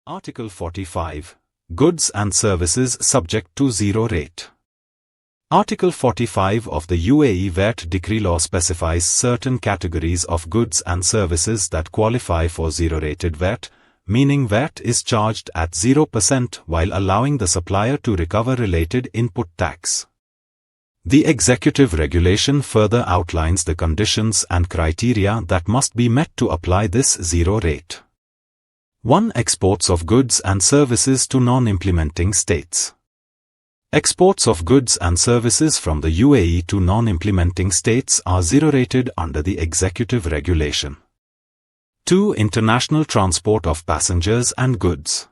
Article 45. Goods and services subject to zero rate. Article 45 of the UAE VAT Decree Law specifies certain categories of goods and services that qualify for zero-rated VAT, meaning VAT is charged at 0% while allowing the supplier to recover related input tax. The executive regulation further outlines the conditions and criteria that must be met to apply this zero rate. 1. Exports of goods and services to non-implementing states. Exports of goods and services from the UAE to non-implementing states are zero-rated under the executive regulation. 2. International transport of passengers and goods.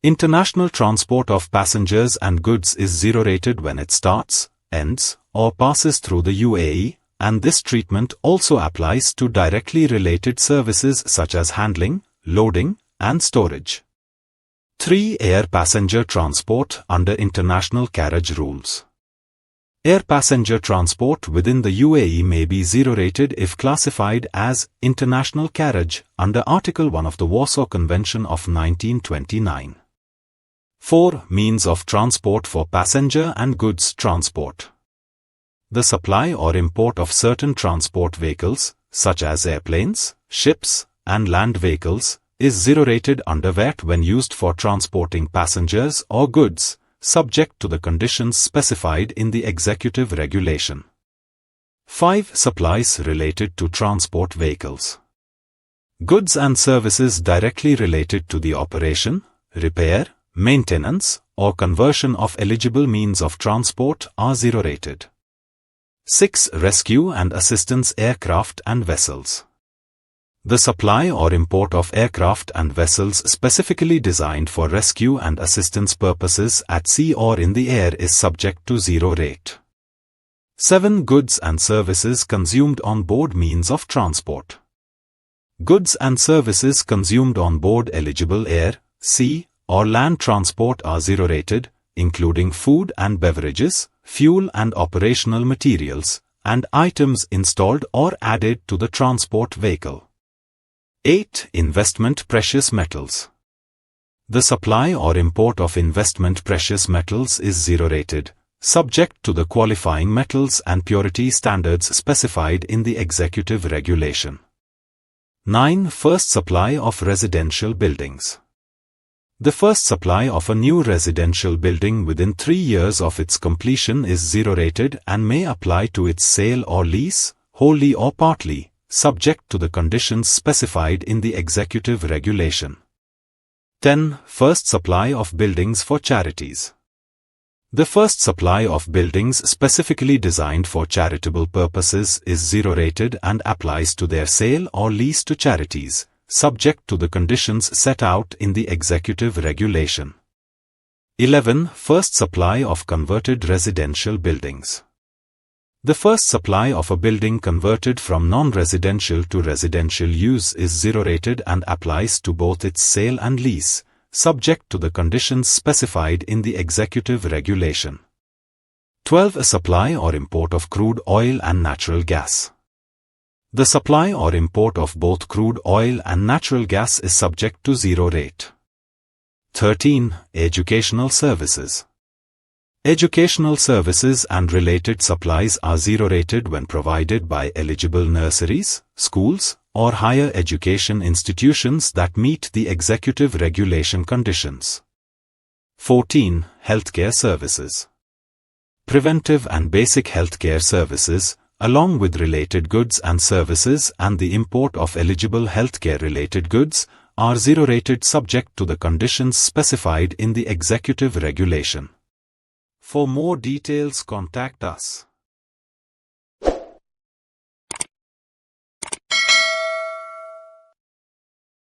International transport of passengers and goods is zero-rated when it starts, ends, or passes through the UAE, and this treatment also applies to directly related services such as handling, loading, and storage. 3. Air passenger transport under international carriage rules. Air passenger transport within the UAE may be zero-rated if classified as international carriage under Article 1 of the Warsaw Convention of 1929. 4. Means of transport for passenger and goods transport. The supply or import of certain transport vehicles, such as airplanes, ships, and land vehicles, is zero-rated under VAT when used for transporting passengers or goods, subject to the conditions specified in the executive regulation. 5. Supplies related to transport vehicles. Goods and services directly related to the operation, repair, maintenance, or conversion of eligible means of transport are zero-rated. 6. Rescue and assistance aircraft and vessels. The supply or import of aircraft and vessels specifically designed for rescue and assistance purposes at sea or in the air is subject to zero rate. 7. Goods and services consumed on board means of transport. Goods and services consumed on board eligible air, sea, or land transport are zero-rated, including food and beverages, fuel and operational materials, and items installed or added to the transport vehicle. 8. Investment precious metals. The supply or import of investment precious metals is zero-rated, subject to the qualifying metals and purity standards specified in the executive regulation. 9. First supply of residential buildings. The first supply of a new residential building within 3 years of its completion is zero-rated and may apply to its sale or lease, wholly or partly, subject to the conditions specified in the executive regulation. 10. First supply of buildings for charities. The first supply of buildings specifically designed for charitable purposes is zero-rated and applies to their sale or lease to charities, subject to the conditions set out in the executive regulation. 11. First supply of converted residential buildings. The first supply of a building converted from non-residential to residential use is zero-rated and applies to both its sale and lease, subject to the conditions specified in the executive regulation. 12. A supply or import of crude oil and natural gas. The supply or import of both crude oil and natural gas is subject to zero rate. 13. Educational services. Educational services and related supplies are zero-rated when provided by eligible nurseries, schools, or higher education institutions that meet the executive regulation conditions. 14. Healthcare services. Preventive and basic healthcare services, along with related goods and services and the import of eligible healthcare-related goods, are zero-rated subject to the conditions specified in the executive regulation. For more details, contact us.